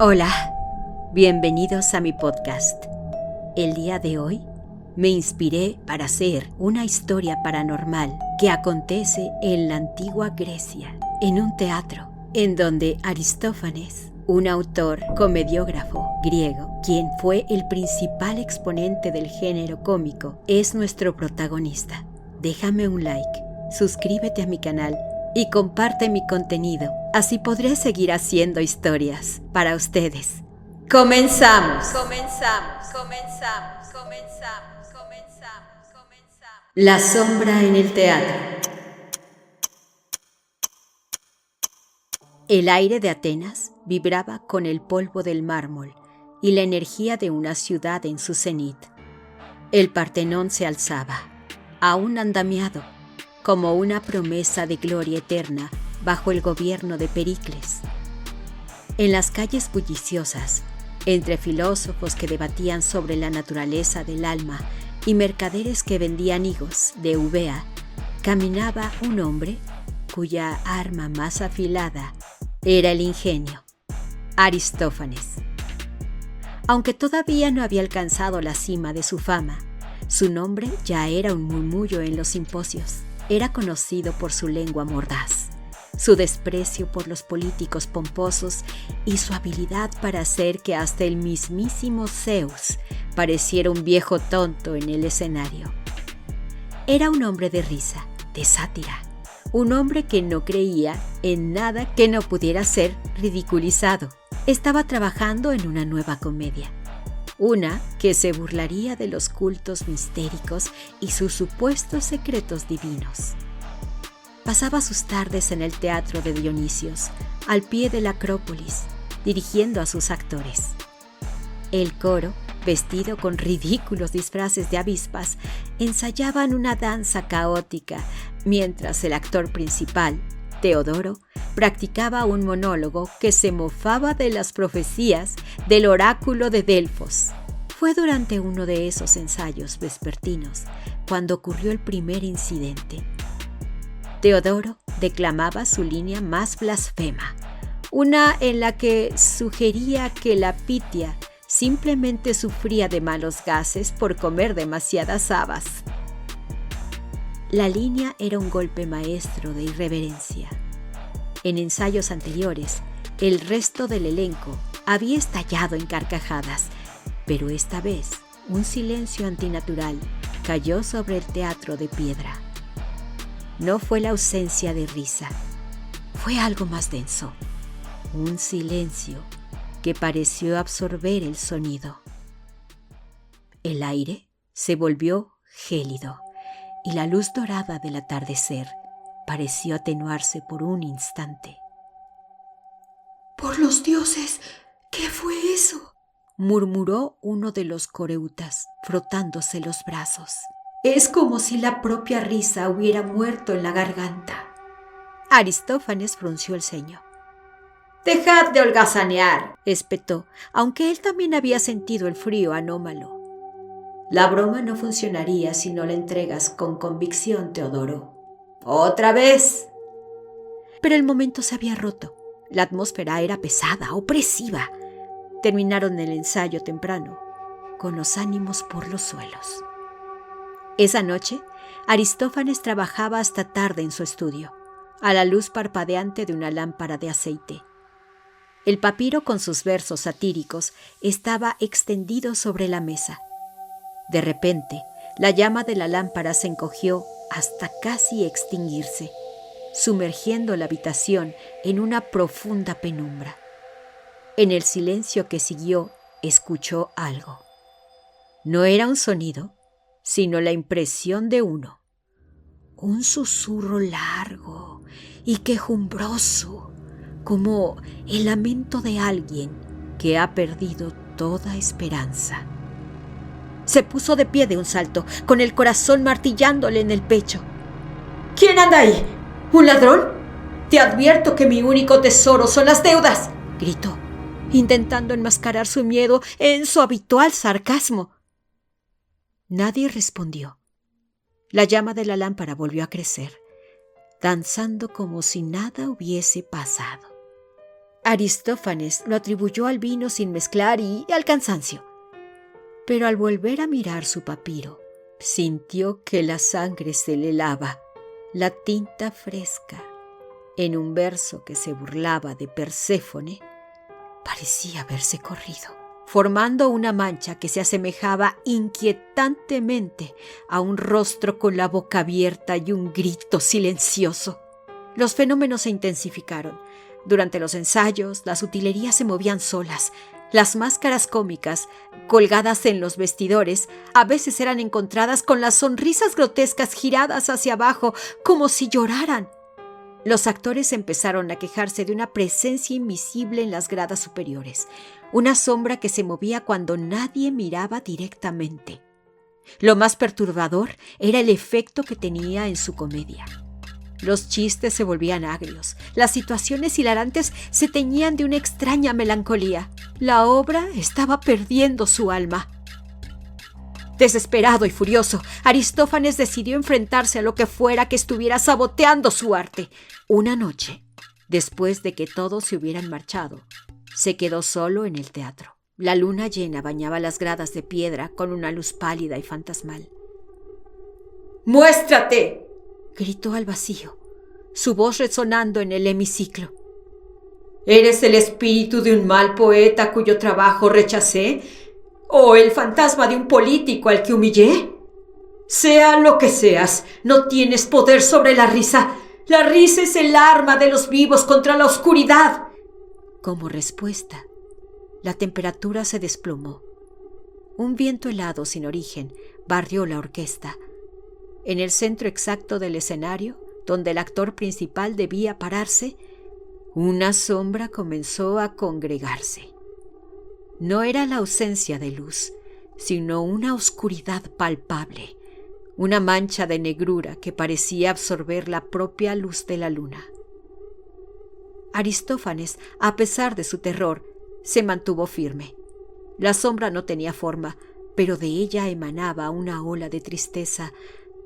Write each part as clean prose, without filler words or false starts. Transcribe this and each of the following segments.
Hola, bienvenidos a mi podcast. El día de hoy me inspiré para hacer una historia paranormal que acontece en la antigua Grecia, en un teatro, en donde Aristófanes, un autor comediógrafo griego, quien fue el principal exponente del género cómico, es nuestro protagonista. Déjame un like, suscríbete a mi canal y comparte mi contenido. Así podré seguir haciendo historias para ustedes. ¡Comenzamos! La sombra en el teatro. El aire de Atenas vibraba con el polvo del mármol y la energía de una ciudad en su cenit. El Partenón se alzaba, aún andamiado, como una promesa de gloria eterna bajo el gobierno de Pericles. En las calles bulliciosas, entre filósofos que debatían sobre la naturaleza del alma y mercaderes que vendían higos de uvea, caminaba un hombre cuya arma más afilada era el ingenio, Aristófanes. Aunque todavía no había alcanzado la cima de su fama, su nombre ya era un murmullo en los simposios. Era conocido por su lengua mordaz, su desprecio por los políticos pomposos y su habilidad para hacer que hasta el mismísimo Zeus pareciera un viejo tonto en el escenario. Era un hombre de risa, de sátira, un hombre que no creía en nada que no pudiera ser ridiculizado. Estaba trabajando en una nueva comedia, una que se burlaría de los cultos mistéricos y sus supuestos secretos divinos. Pasaba sus tardes en el teatro de Dionisios, al pie de la Acrópolis, dirigiendo a sus actores. El coro, vestido con ridículos disfraces de avispas, ensayaban una danza caótica, mientras el actor principal, Teodoro, practicaba un monólogo que se mofaba de las profecías del oráculo de Delfos. Fue durante uno de esos ensayos vespertinos cuando ocurrió el primer incidente. Teodoro declamaba su línea más blasfema, una en la que sugería que la Pitia simplemente sufría de malos gases por comer demasiadas habas. La línea era un golpe maestro de irreverencia. En ensayos anteriores, el resto del elenco había estallado en carcajadas, pero esta vez un silencio antinatural cayó sobre el teatro de piedra. No fue la ausencia de risa, fue algo más denso, un silencio que pareció absorber el sonido. El aire se volvió gélido y la luz dorada del atardecer pareció atenuarse por un instante. ¡Por los dioses! ¿Qué fue eso?, murmuró uno de los coreutas, frotándose los brazos. Es como si la propia risa hubiera muerto en la garganta. Aristófanes frunció el ceño. «Dejad de holgazanear», espetó, aunque él también había sentido el frío anómalo. «La broma no funcionaría si no la entregas con convicción, Teodoro. ¡Otra vez!». Pero el momento se había roto. La atmósfera era pesada, opresiva. Terminaron el ensayo temprano, con los ánimos por los suelos. Esa noche, Aristófanes trabajaba hasta tarde en su estudio, a la luz parpadeante de una lámpara de aceite. El papiro con sus versos satíricos estaba extendido sobre la mesa. De repente, la llama de la lámpara se encogió hasta casi extinguirse, sumergiendo la habitación en una profunda penumbra. En el silencio que siguió, escuchó algo. No era un sonido, sino la impresión de uno. Un susurro largo y quejumbroso, como el lamento de alguien que ha perdido toda esperanza. Se puso de pie de un salto, con el corazón martillándole en el pecho. «¿Quién anda ahí? ¿Un ladrón? Te advierto que mi único tesoro son las deudas», gritó, intentando enmascarar su miedo en su habitual sarcasmo. Nadie respondió. La llama de la lámpara volvió a crecer, danzando como si nada hubiese pasado. Aristófanes lo atribuyó al vino sin mezclar y al cansancio. Pero al volver a mirar su papiro, sintió que la sangre se le helaba, la tinta fresca. En un verso que se burlaba de Perséfone, parecía haberse corrido, formando una mancha que se asemejaba inquietantemente a un rostro con la boca abierta y un grito silencioso. Los fenómenos se intensificaron. Durante los ensayos, las utilerías se movían solas. Las máscaras cómicas, colgadas en los vestidores, a veces eran encontradas con las sonrisas grotescas giradas hacia abajo, como si lloraran. Los actores empezaron a quejarse de una presencia invisible en las gradas superiores, una sombra que se movía cuando nadie miraba directamente. Lo más perturbador era el efecto que tenía en su comedia. Los chistes se volvían agrios, las situaciones hilarantes se teñían de una extraña melancolía. La obra estaba perdiendo su alma. Desesperado y furioso, Aristófanes decidió enfrentarse a lo que fuera que estuviera saboteando su arte. Una noche, después de que todos se hubieran marchado, se quedó solo en el teatro. La luna llena bañaba las gradas de piedra con una luz pálida y fantasmal. ¡Muéstrate!, gritó al vacío, su voz resonando en el hemiciclo. ¿Eres el espíritu de un mal poeta cuyo trabajo rechacé? ¿O el fantasma de un político al que humillé? Sea lo que seas, no tienes poder sobre la risa. La risa es el arma de los vivos contra la oscuridad. Como respuesta, la temperatura se desplomó. Un viento helado sin origen barrió la orquesta. En el centro exacto del escenario, donde el actor principal debía pararse, una sombra comenzó a congregarse. No era la ausencia de luz, sino una oscuridad palpable, una mancha de negrura que parecía absorber la propia luz de la luna. Aristófanes, a pesar de su terror, se mantuvo firme. La sombra no tenía forma, pero de ella emanaba una ola de tristeza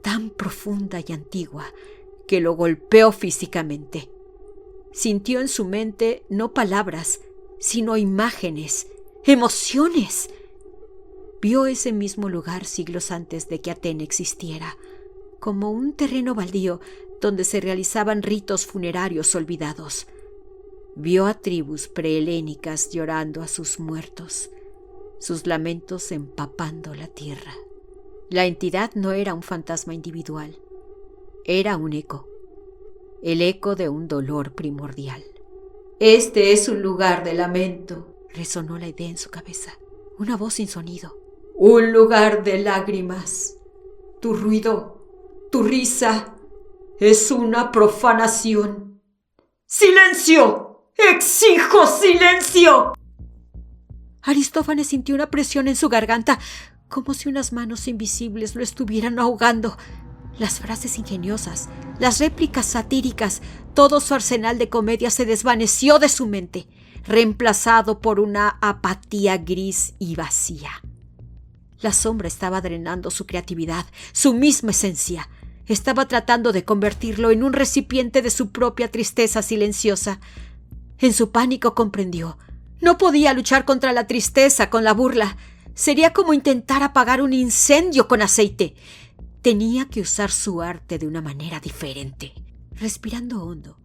tan profunda y antigua que lo golpeó físicamente. Sintió en su mente no palabras, sino imágenes, emociones. Vio ese mismo lugar siglos antes de que Atene existiera, como un terreno baldío donde se realizaban ritos funerarios olvidados. Vio a tribus prehelénicas llorando a sus muertos, sus lamentos empapando la tierra. La entidad no era un fantasma individual, era un eco, el eco de un dolor primordial. Este es un lugar de lamento, resonó la idea en su cabeza, una voz sin sonido. Un lugar de lágrimas. Tu ruido, tu risa, es una profanación. ¡Silencio! ¡Exijo silencio! Aristófanes sintió una presión en su garganta, como si unas manos invisibles lo estuvieran ahogando. Las frases ingeniosas, las réplicas satíricas, todo su arsenal de comedia se desvaneció de su mente, reemplazado por una apatía gris y vacía. La sombra estaba drenando su creatividad, su misma esencia. Estaba tratando de convertirlo en un recipiente de su propia tristeza silenciosa. En su pánico comprendió. No podía luchar contra la tristeza con la burla. Sería como intentar apagar un incendio con aceite. Tenía que usar su arte de una manera diferente. Respirando hondo,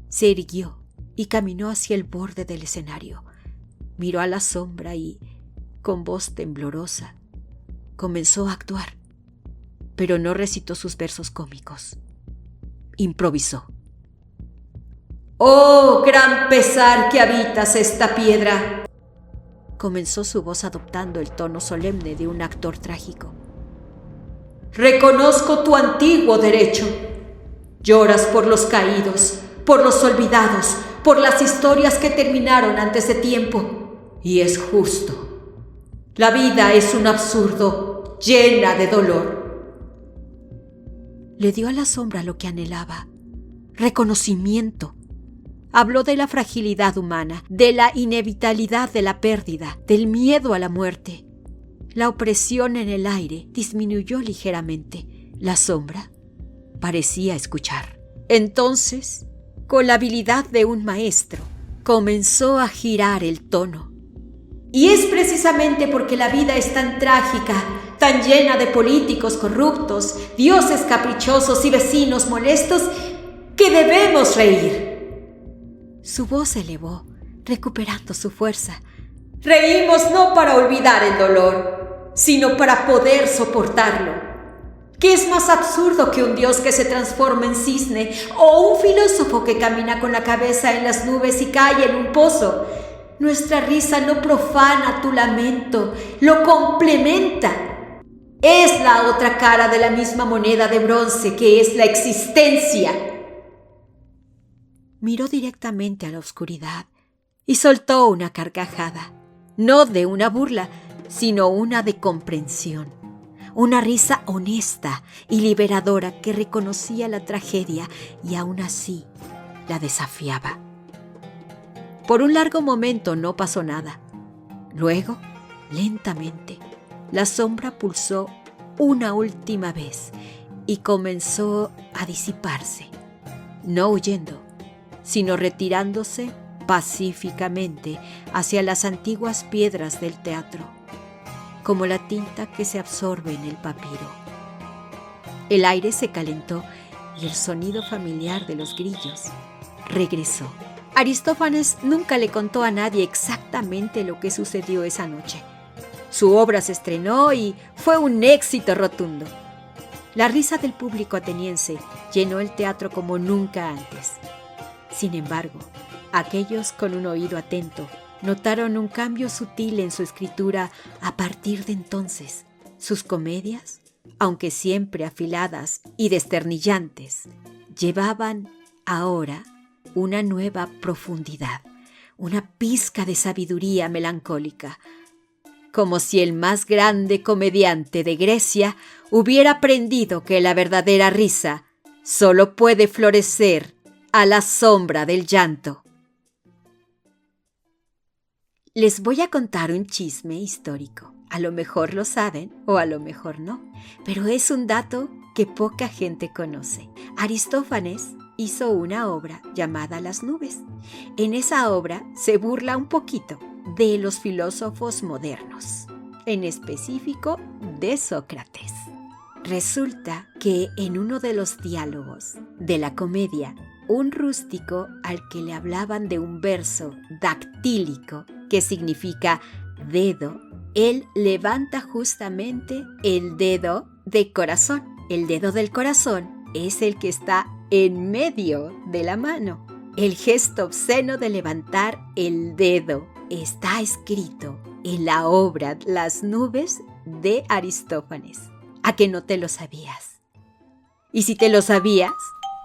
se irguió y caminó hacia el borde del escenario. Miró a la sombra y, con voz temblorosa, comenzó a actuar, pero no recitó sus versos cómicos. Improvisó. ¡Oh, gran pesar que habitas esta piedra!, comenzó su voz adoptando el tono solemne de un actor trágico. Reconozco tu antiguo derecho. Lloras por los caídos, por los olvidados, por las historias que terminaron antes de tiempo. Y es justo. La vida es un absurdo, llena de dolor. Le dio a la sombra lo que anhelaba: reconocimiento. Habló de la fragilidad humana, de la inevitabilidad de la pérdida, del miedo a la muerte. La opresión en el aire disminuyó ligeramente. La sombra parecía escuchar. Entonces, con la habilidad de un maestro, comenzó a girar el tono. Y es precisamente porque la vida es tan trágica, tan llena de políticos corruptos, dioses caprichosos y vecinos molestos, que debemos reír. Su voz se elevó, recuperando su fuerza. Reímos no para olvidar el dolor, sino para poder soportarlo. ¿Qué es más absurdo que un dios que se transforma en cisne o un filósofo que camina con la cabeza en las nubes y cae en un pozo? Nuestra risa no profana tu lamento, lo complementa. Es la otra cara de la misma moneda de bronce que es la existencia. Miró directamente a la oscuridad y soltó una carcajada, no de una burla, sino una de comprensión. Una risa honesta y liberadora que reconocía la tragedia y aún así la desafiaba. Por un largo momento no pasó nada. Luego, lentamente, la sombra pulsó una última vez y comenzó a disiparse, no huyendo, sino retirándose pacíficamente hacia las antiguas piedras del teatro, como la tinta que se absorbe en el papiro. El aire se calentó y el sonido familiar de los grillos regresó. Aristófanes nunca le contó a nadie exactamente lo que sucedió esa noche. Su obra se estrenó y fue un éxito rotundo. La risa del público ateniense llenó el teatro como nunca antes. Sin embargo, aquellos con un oído atento notaron un cambio sutil en su escritura a partir de entonces. Sus comedias, aunque siempre afiladas y desternillantes, llevaban ahora una nueva profundidad, una pizca de sabiduría melancólica, como si el más grande comediante de Grecia hubiera aprendido que la verdadera risa solo puede florecer a la sombra del llanto. Les voy a contar un chisme histórico. A lo mejor lo saben o a lo mejor no, pero es un dato que poca gente conoce. Aristófanes hizo una obra llamada Las nubes. En esa obra se burla un poquito de los filósofos modernos, en específico de Sócrates. Resulta que en uno de los diálogos de la comedia, un rústico al que le hablaban de un verso dactílico, que significa dedo, él levanta justamente el dedo de corazón. El dedo del corazón es el que está en medio de la mano. El gesto obsceno de levantar el dedo está escrito en la obra Las nubes de Aristófanes. ¿A que no te lo sabías? Y si te lo sabías,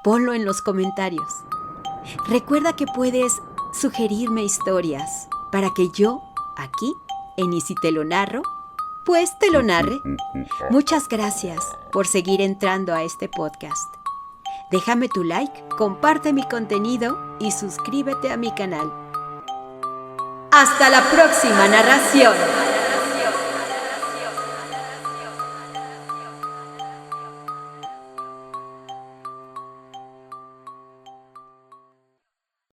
ponlo en los comentarios. Recuerda que puedes sugerirme historias para que yo, aquí, en Y si te lo narro, pues te lo narre. Muchas gracias por seguir entrando a este podcast. Déjame tu like, comparte mi contenido y suscríbete a mi canal. Hasta la próxima narración.